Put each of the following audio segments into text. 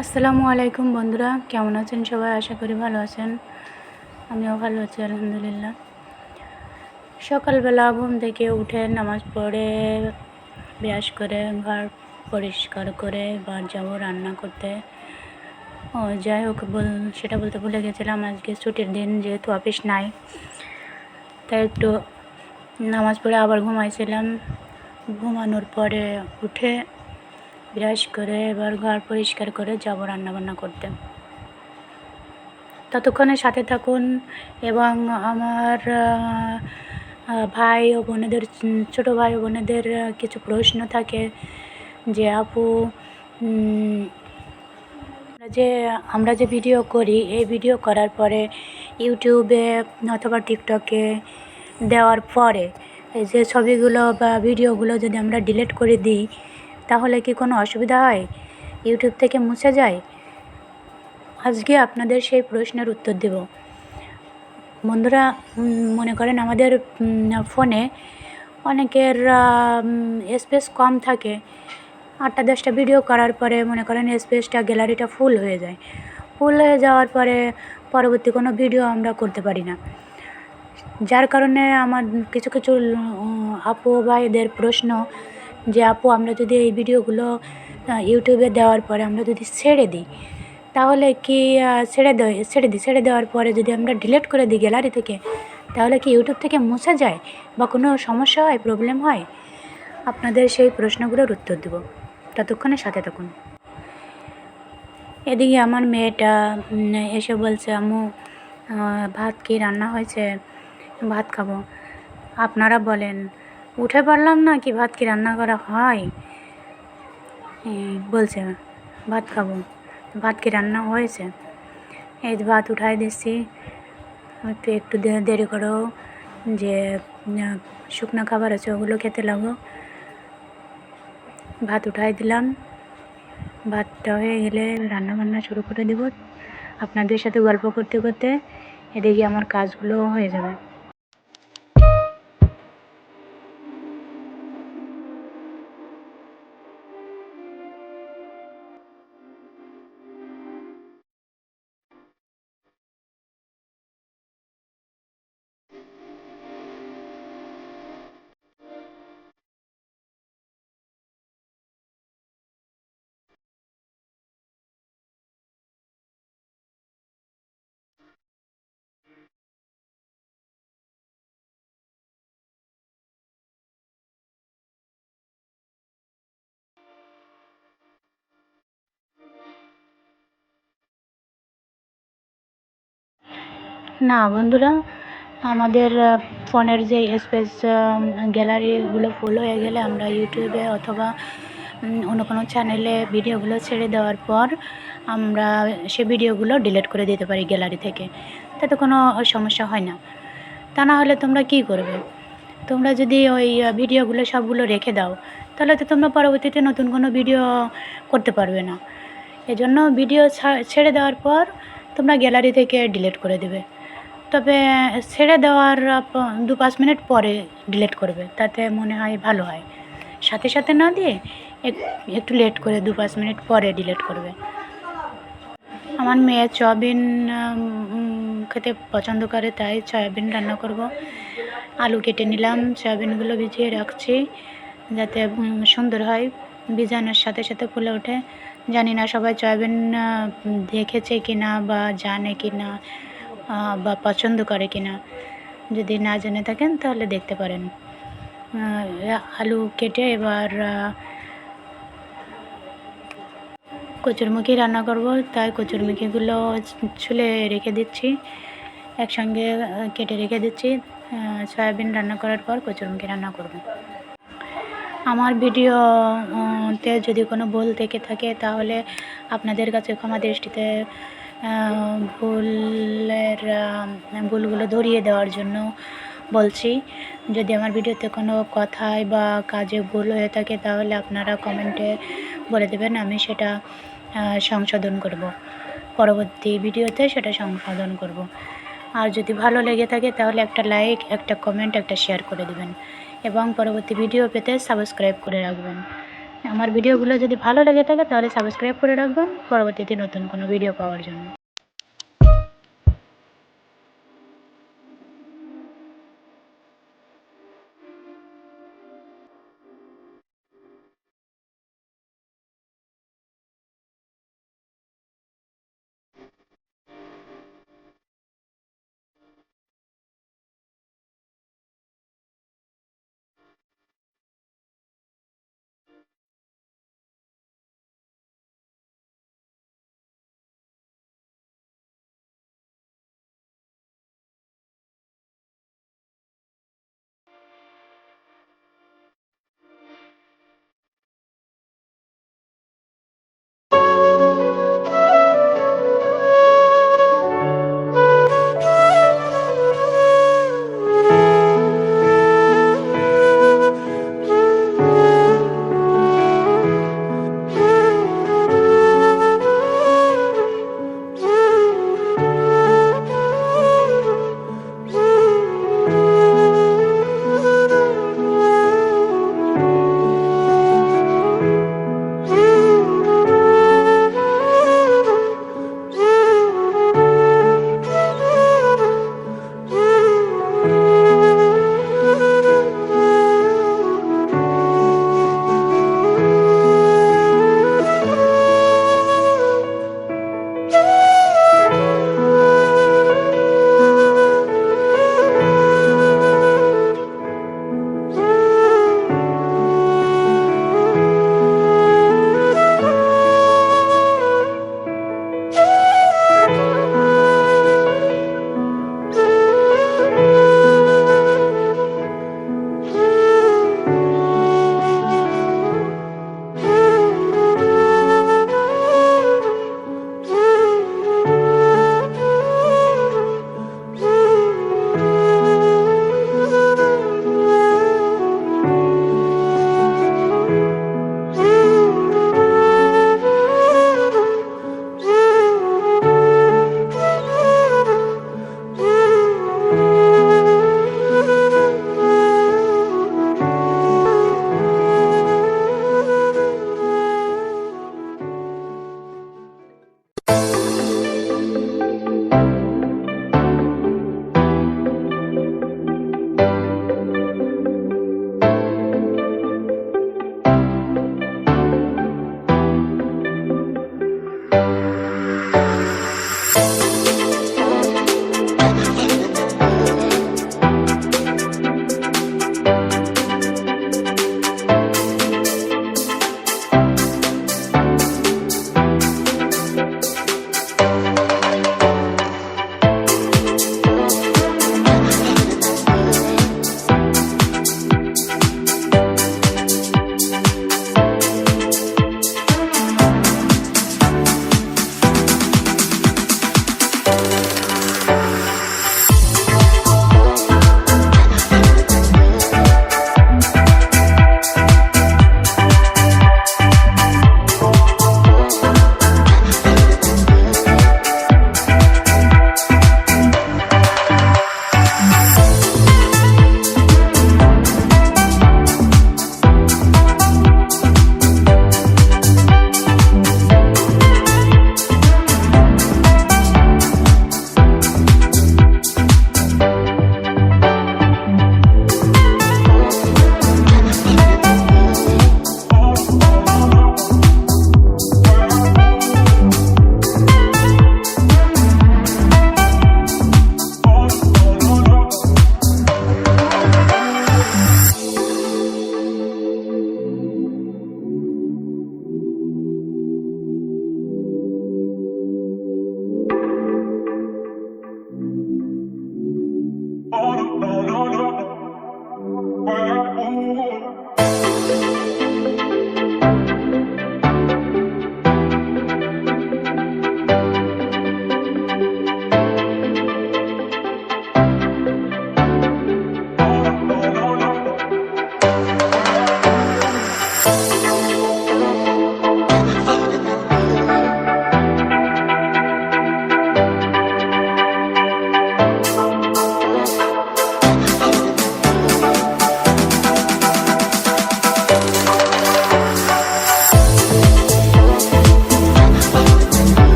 আসসালামু আলাইকুম বন্ধুরা, কেমন আছেন সবাই? আশা করি ভালো আছেন। আমিও ভালো আছি আলহামদুলিল্লাহ। সকালবেলা ঘুম থেকে উঠে নামাজ পড়ে ব্রাশ করে ঘর পরিষ্কার করে এবার যাবো রান্না করতে। যাই হোক, সেটা বলতে ভুলে গেছিলাম, আজকে ছুটির দিন, যেহেতু অফিস নাই, তাই একটু নামাজ পড়ে আবার ঘুমাইছিলাম। ঘুমানোর পরে উঠে ব্রাশ করে এবার ঘর পরিষ্কার করে যাবো রান্নাবান্না করতে। ততক্ষণে সাথে থাকুন। এবং আমার ভাই ও বোনেদের, ছোটো ভাই ও বোনেদের কিছু প্রশ্ন থাকে যে আপু, আমরা যে ভিডিও করি, এই ভিডিও করার পরে ইউটিউবে অথবা টিকটকে দেওয়ার পরে এই যে ছবিগুলো বা ভিডিওগুলো যদি আমরা ডিলিট করে দিই, তাহলে কি কোনো অসুবিধা হয়? ইউটিউব থেকে মুছে যায়? আজকে আপনাদের সেই প্রশ্নের উত্তর দেব। বন্ধুরা, মনে করেন আমাদের ফোনে অনেকের স্পেস কম থাকে। 8-10টা ভিডিও করার পরে মনে করেন স্পেসটা, গ্যালারিটা ফুল হয়ে যায়। ফুল হয়ে যাওয়ার পরে পরবর্তী কোনো ভিডিও আমরা করতে পারি না। যার কারণে আমার কিছু কিছু আপু ভাইদের প্রশ্ন যে আপু, আমরা যদি এই ভিডিওগুলো ইউটিউবে দেওয়ার পরে আমরা যদি ছেড়ে দিই, তাহলে কি ছেড়ে দেওয়ার পরে যদি আমরা ডিলিট করে দিই গ্যালারি থেকে, তাহলে কি ইউটিউব থেকে মুছে যায় বা কোনো সমস্যা হয়, প্রবলেম হয়? আপনাদের সেই প্রশ্নগুলোর উত্তর দেব, ততক্ষণে সাথে থাকুন। এদিকে আমার মেয়েটা এসে বলছে, আম্মু ভাত কি রান্না হয়েছে, ভাত খাবো। আপনারা বলেন, উঠে পারলাম না কি ভাত কি রান্না করা হয়? বলছে ভাত খাবো, ভাত কি রান্না হয়েছে? এই ভাত উঠাই দিচ্ছি, একটু দেরি করো, যে শুকনো খাবার আছে ওগুলো খেতে লাগো। ভাত উঠাই দিলাম, ভাতটা হয়ে গেলে রান্নাবান্না শুরু করে দেব আপনাদের সাথে গল্প করতে করতে। এদিকে আমার কাজগুলো হয়ে যাবে। না বন্ধুরা, আমাদের ফোনের যে স্পেস, গ্যালারিগুলো ফুল হয়ে গেলে আমরা ইউটিউবে অথবা অন্য কোনো চ্যানেলে ভিডিওগুলো ছেড়ে দেওয়ার পর আমরা সে ভিডিওগুলো ডিলিট করে দিতে পারি গ্যালারি থেকে, তাতে কোনো সমস্যা হয় না। তা না হলে তোমরা কী করবে? তোমরা যদি ওই ভিডিওগুলো সবগুলো রেখে দাও, তাহলে তো তোমরা পরবর্তীতে নতুন কোনো ভিডিও করতে পারবে না। এজন্য ভিডিও ছেড়ে দেওয়ার পর তোমরা গ্যালারি থেকে ডিলিট করে দেবে। তবে ছেড়ে দেওয়ার 2-5 মিনিট পরে ডিলিট করবে, তাতে মনে হয় ভালো হয়। সাথে সাথে না দিয়ে একটু লেট করে 2-5 মিনিট পরে ডিলিট করবে। আমার মেয়ে সয়াবিন খেতে পছন্দ করে, তাই সয়াবিন রান্না করব। আলু কেটে নিলাম, সয়াবিনগুলো ভিজিয়ে রাখছি যাতে সুন্দর হয়, ভিজানোর সাথে সাথে ফুলে ওঠে। জানি না সবাই সয়াবিন দেখেছে কি না বা জানে কি না বা পছন্দ করে কি না। যদি না জেনে থাকেন তাহলে দেখতে পারেন। আলু কেটে এবার কচুরমুখী রান্না করব, তাই কচুরমুখীগুলো ছুলে রেখে দিচ্ছি, একসঙ্গে কেটে রেখে দিচ্ছি। সয়াবিন রান্না করার পর কচুরমুখী রান্না করব। আমার ভিডিওতে যদি কোনো ভুল থেকে থাকে তাহলে আপনাদের কাছে ক্ষমা দৃষ্টিতে ভুলগুলো ধরিয়ে দেওয়ার জন্য বলছি। যদি আমার ভিডিওতে কোনো কথায় বা কাজে ভুল হয়ে থাকে তাহলে আপনারা কমেন্টে বলে দেবেন, আমি সেটা সংশোধন করব, পরবর্তী ভিডিওতে সেটা সংশোধন করব। আর যদি ভালো লেগে থাকে তাহলে একটা লাইক, একটা কমেন্ট, একটা শেয়ার করে দেবেন এবং পরবর্তী ভিডিও পেতে সাবস্ক্রাইব করে রাখবেন। আমার ভিডিওগুলো যদি ভালো লেগে থাকে তাহলে সাবস্ক্রাইব করে রাখবেন পরবর্তীতে নতুন কোনো ভিডিও পাওয়ার জন্য।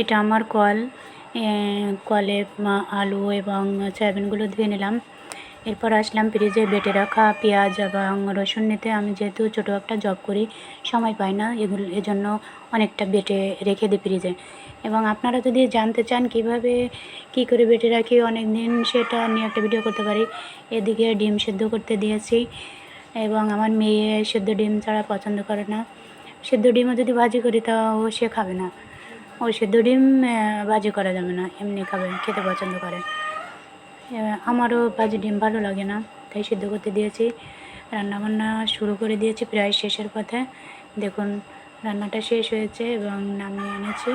এটা আমার কল। কলে আলু এবং সয়াবিনগুলো ধুয়ে নিলাম। এরপর আসলাম ফ্রিজে বেটে রাখা পেঁয়াজ এবং রসুন নিতে। আমি যেহেতু ছোটো একটা জব করি, সময় পাই না, এজন্য অনেকটা বেটে রেখে দিই ফ্রিজে। এবং আপনারা যদি জানতে চান কীভাবে কী করে বেটে রাখি অনেক দিন, সেটা নিয়ে একটা ভিডিও করতে পারি। এদিকে ডিম সেদ্ধ করতে দিয়েছি এবং আমার মেয়ে সেদ্ধ ডিম ছাড়া পছন্দ করে না। সেদ্ধ ডিমও যদি ভাজি করি তাও সে খাবে না। ও সেদ্ধ ডিম ভাজি করা যাবে না, এমনি খাবে, খেতে পছন্দ করে। আমারও ভাজি ডিম ভালো লাগে না, তাই সেদ্ধ করতে দিয়েছি। রান্নাবান্না শুরু করে দিয়েছি, প্রায় শেষের পথে। দেখুন রান্নাটা শেষ হয়েছে এবং নামিয়ে এনেছি।